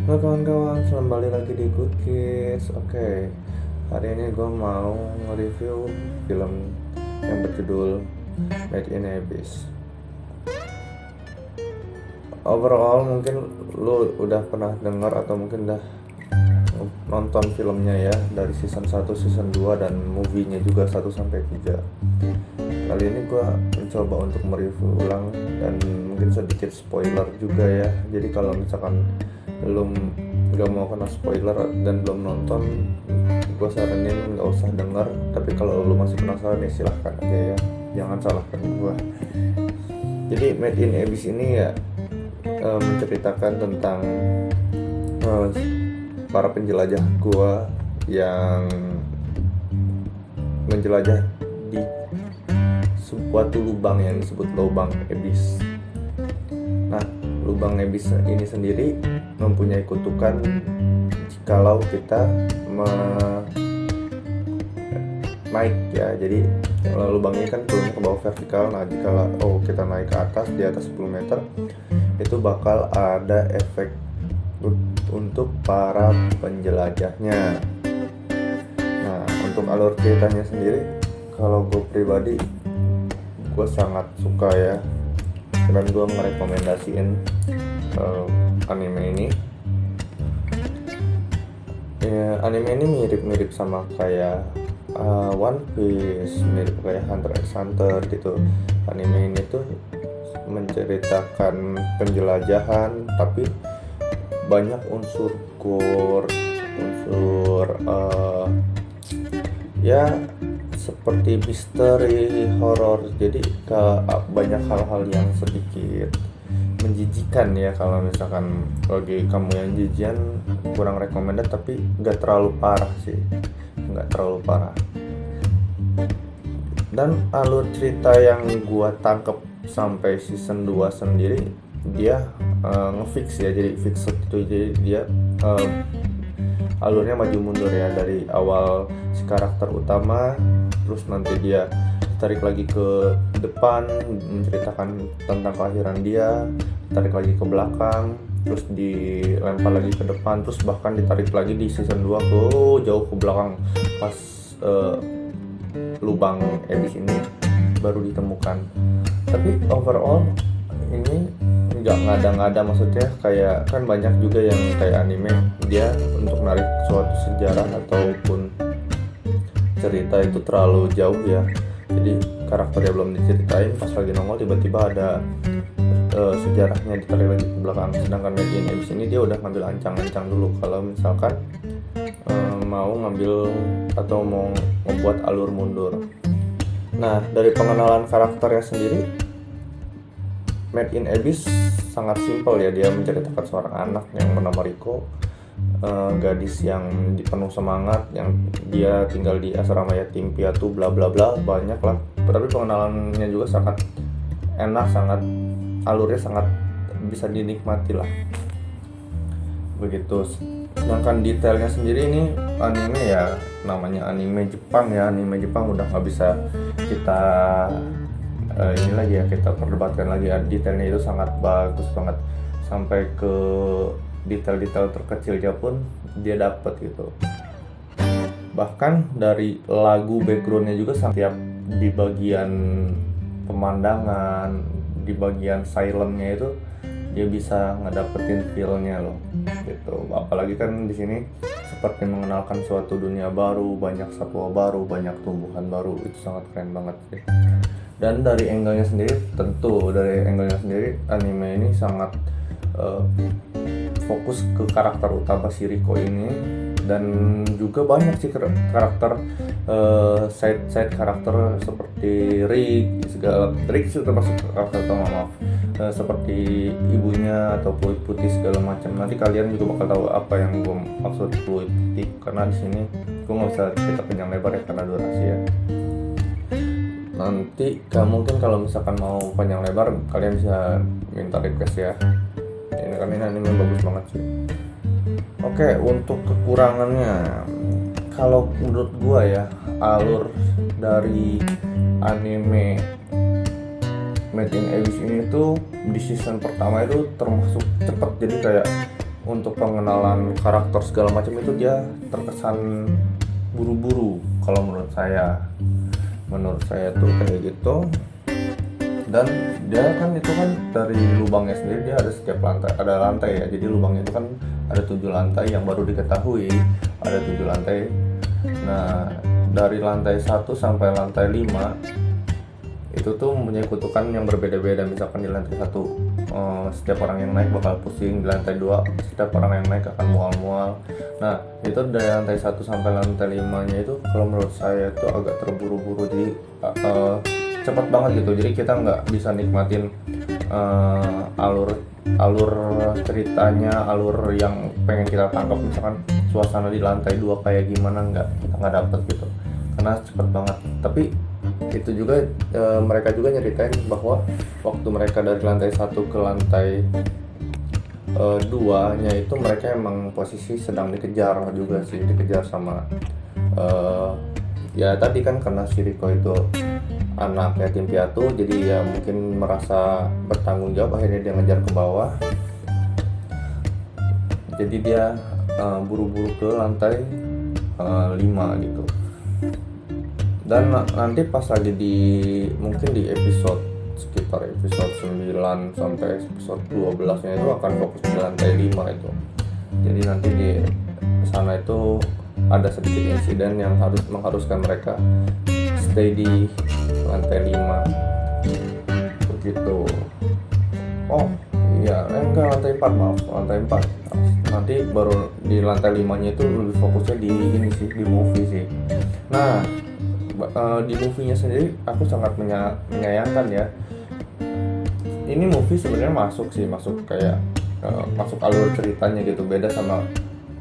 Halo kawan-kawan, selamat balik lagi di Good Kids. Oke, hari ini gue mau nge-review film yang berjudul Made in Abyss. Overall mungkin lu udah pernah dengar atau mungkin udah nonton filmnya ya, dari season 1, season 2 dan movie-nya juga 1-3. Kali ini gue mencoba untuk mereview ulang dan mungkin sedikit spoiler juga ya. Jadi kalau misalkan belum nggak mau kena spoiler dan belum nonton, gue saranin nggak usah denger. Tapi kalau lu masih penasaran ya silahkan aja ya, jangan salahkan gue. Jadi Made in Abyss ini ya menceritakan tentang para penjelajah gua yang menjelajah di suatu lubang yang disebut lubang Abyss. Nah, lubang Abyss ini sendiri mempunyai kutukan jikalau kita naik ya. Jadi lubang ini kan turunnya ke bawah vertikal. Nah, jikalau kita naik ke atas, di atas 10 meter, itu bakal ada efek untuk para penjelajahnya. Nah, untuk alur ceritanya sendiri, kalau gue pribadi, gue sangat suka ya, dan gue merekomendasiin anime ini. Ya, anime ini mirip-mirip sama kayak One Piece, mirip kayak Hunter x Hunter gitu. Anime ini tuh menceritakan penjelajahan, tapi banyak unsur gore, unsur ya seperti misteri, horor. Jadi banyak hal-hal yang sedikit menjijikan ya. Kalau misalkan bagi kamu yang jijian, kurang recommended, tapi nggak terlalu parah sih, nggak terlalu parah. Dan alur cerita yang gua tangkep sampai season 2 sendiri, dia ngefix ya, jadi fixed itu. Jadi dia alurnya maju mundur ya, dari awal si karakter utama, terus nanti dia tarik lagi ke depan menceritakan tentang kelahiran dia, tarik lagi ke belakang, terus dilempar lagi ke depan, terus bahkan ditarik lagi di season 2 ke jauh ke belakang pas lubang Abyss ini baru ditemukan. Tapi overall ini nggak ngada-ngada, maksudnya kayak kan banyak juga yang kayak anime dia untuk menarik suatu sejarah ataupun cerita itu terlalu jauh ya. Jadi karakternya belum diceritain, pas lagi nongol tiba-tiba ada sejarahnya ditarik lagi ke belakang. Sedangkan Made in Abyss ini dia udah ngambil ancang-ancang dulu kalau misalkan mau ngambil atau mau membuat alur mundur. Nah, dari pengenalan karakternya sendiri, Made in Abyss sangat simpel ya. Dia menceritakan seorang anak yang bernama Riko, gadis yang penuh semangat, yang dia tinggal di asrama yatim piatu bla bla bla, banyak lah. Tapi pengenalannya juga sangat enak, sangat alurnya sangat bisa dinikmati lah, begitu. Sedangkan detailnya sendiri, ini anime ya namanya anime Jepang ya, anime Jepang udah nggak bisa kita ini lagi ya, kita perdebatkan lagi ya. Detailnya itu sangat bagus banget, sampai ke detail-detail terkecilnya pun dia dapet gitu. Bahkan dari lagu backgroundnya juga, setiap di bagian pemandangan, di bagian silentnya itu dia bisa ngedapetin feel-nya loh gitu. Apalagi kan di sini seperti mengenalkan suatu dunia baru, banyak satwa baru, banyak tumbuhan baru, itu sangat keren banget sih. Dan dari angle-nya sendiri, anime ini sangat fokus ke karakter utama si Riko ini, dan juga banyak sih karakter side karakter seperti Rick itu termasuk karakter utama, seperti ibunya atau Pluit Putih segala macam. Nanti kalian juga bakal tahu apa yang gue maksud Pluit Putih, karena di sini gue nggak bisa cerita panjang lebar ya karena durasi ya. Nanti mungkin kalau misalkan mau panjang lebar, kalian bisa minta request ya. Ini anime bagus banget sih. Oke, untuk kekurangannya, kalau menurut gua ya, alur dari anime Made in Abyss ini tuh di season pertama itu termasuk cepet. Jadi kayak untuk pengenalan karakter segala macam itu dia terkesan buru-buru kalau menurut saya tuh kayak gitu. Dan dia kan itu kan dari lubangnya sendiri dia ada setiap lantai ya, jadi lubangnya itu kan ada 7 lantai yang baru diketahui ada 7 lantai. Nah dari lantai 1 sampai lantai 5 itu tuh mempunyai kutukan yang berbeda-beda. Misalkan di lantai 1 setiap orang yang naik bakal pusing, di lantai 2 setiap orang yang naik akan mual-mual. Nah itu dari lantai 1 sampai lantai 5 nya itu kalau menurut saya itu agak terburu-buru, jadi cepat banget gitu, jadi kita nggak bisa nikmatin alur ceritanya, alur yang pengen kita tangkap. Misalkan suasana di lantai 2 kayak gimana, kita nggak dapet gitu karena cepet banget. Tapi itu juga mereka juga nyeritain bahwa waktu mereka dari lantai 1 ke lantai 2 nya itu mereka emang posisi sedang dikejar juga sih, dikejar sama ya tadi kan karena si Riko itu anak yatim piatu, jadi ya mungkin merasa bertanggung jawab, akhirnya dia ngejar ke bawah. Jadi dia buru-buru ke lantai 5 gitu. Dan nanti pas lagi mungkin di episode sekitar episode 9 sampai episode 12 nya itu akan fokus di lantai 5 itu. Jadi nanti di sana itu ada sedikit insiden yang mengharuskan mereka stay di lantai 5 begitu. Oh iya, enggak, lantai 4, maaf, lantai 4. Nanti baru di lantai 5 nya itu lebih fokusnya di ini sih, di movie sih. Nah di movie-nya sendiri aku sangat menyayangkan ya. Ini movie sebenarnya masuk kayak masuk alur ceritanya gitu, beda sama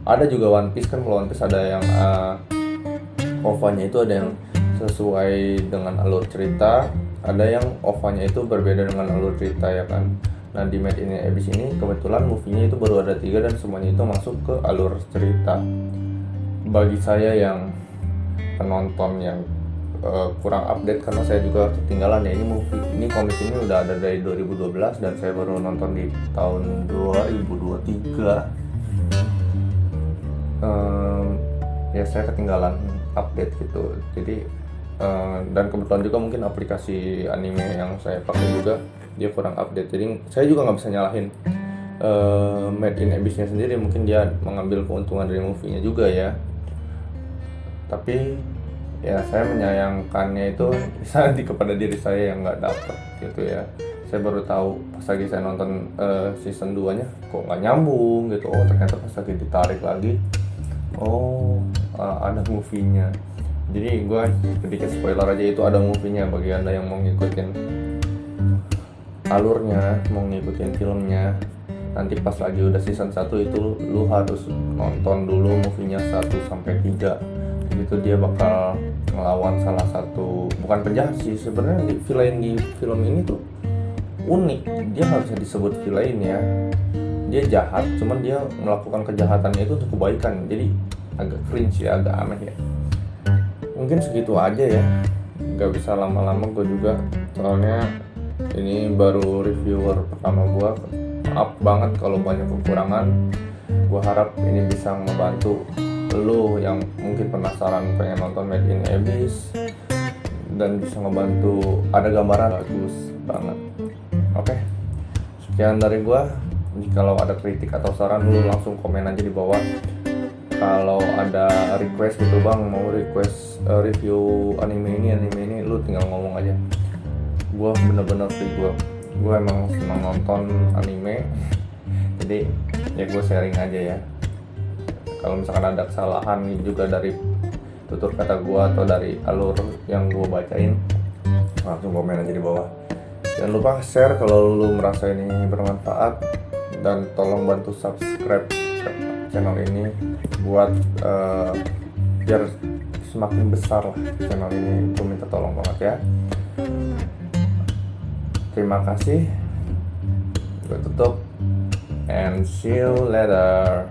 ada juga One Piece kan. Kalau One Piece ada yang OVA-nya itu ada yang sesuai dengan alur cerita, ada yang OVA-nya itu berbeda dengan alur cerita ya kan. Nah di Made in Abyss ini kebetulan movie-nya itu baru ada 3 dan semuanya itu masuk ke alur cerita. Bagi saya yang penonton yang kurang update, karena saya juga ketinggalan ya, ini komik ini udah ada dari 2012 dan saya baru nonton di tahun 2023. Ya saya ketinggalan update gitu. Jadi dan kebetulan juga mungkin aplikasi anime yang saya pakai juga dia kurang update, jadi saya juga nggak bisa nyalahin Made in Abyss-nya sendiri, mungkin dia mengambil keuntungan dari movie-nya juga ya. Tapi ya saya menyayangkannya itu nanti kepada diri saya yang nggak dapet gitu ya. Saya baru tahu pas lagi saya nonton season 2 nya kok nggak nyambung gitu. Oh ternyata pas lagi ditarik lagi, oh ada movie-nya. Jadi gue sedikit spoiler aja, itu ada movie-nya bagi anda yang mau ngikutin alurnya, mau ngikutin filmnya. Nanti pas lagi udah season 1 itu lu harus nonton dulu movie-nya 1-3. Itu dia bakal ngelawan salah satu, bukan penjahat sih sebenarnya, villain di film ini tuh unik. Dia nggak bisa disebut villain ya, dia jahat, cuman dia melakukan kejahatannya itu untuk kebaikan. Jadi agak cringe ya, agak aneh ya. Mungkin segitu aja ya, nggak bisa lama-lama gue juga, soalnya ini baru reviewer pertama gue. Maaf banget kalau banyak kekurangan. Gue harap ini bisa ngebantu lo yang mungkin penasaran pengen nonton Made in Abyss dan bisa ngebantu ada gambaran bagus banget. Oke, sekian dari gua. Jikalau ada kritik atau saran lu langsung komen aja di bawah. Kalau ada request gitu bang, mau request review anime ini lu tinggal ngomong aja. Gua bener-bener free, gua emang senang nonton anime, jadi ya gue sharing aja ya. Kalau misalkan ada kesalahan juga dari tutur kata gue atau dari alur yang gue bacain, langsung komen aja di bawah. Jangan lupa share kalau lu merasa ini bermanfaat, dan tolong bantu subscribe channel ini buat biar semakin besar lah channel ini. Gue minta tolong banget ya. Terima kasih. Gue tutup and see you later.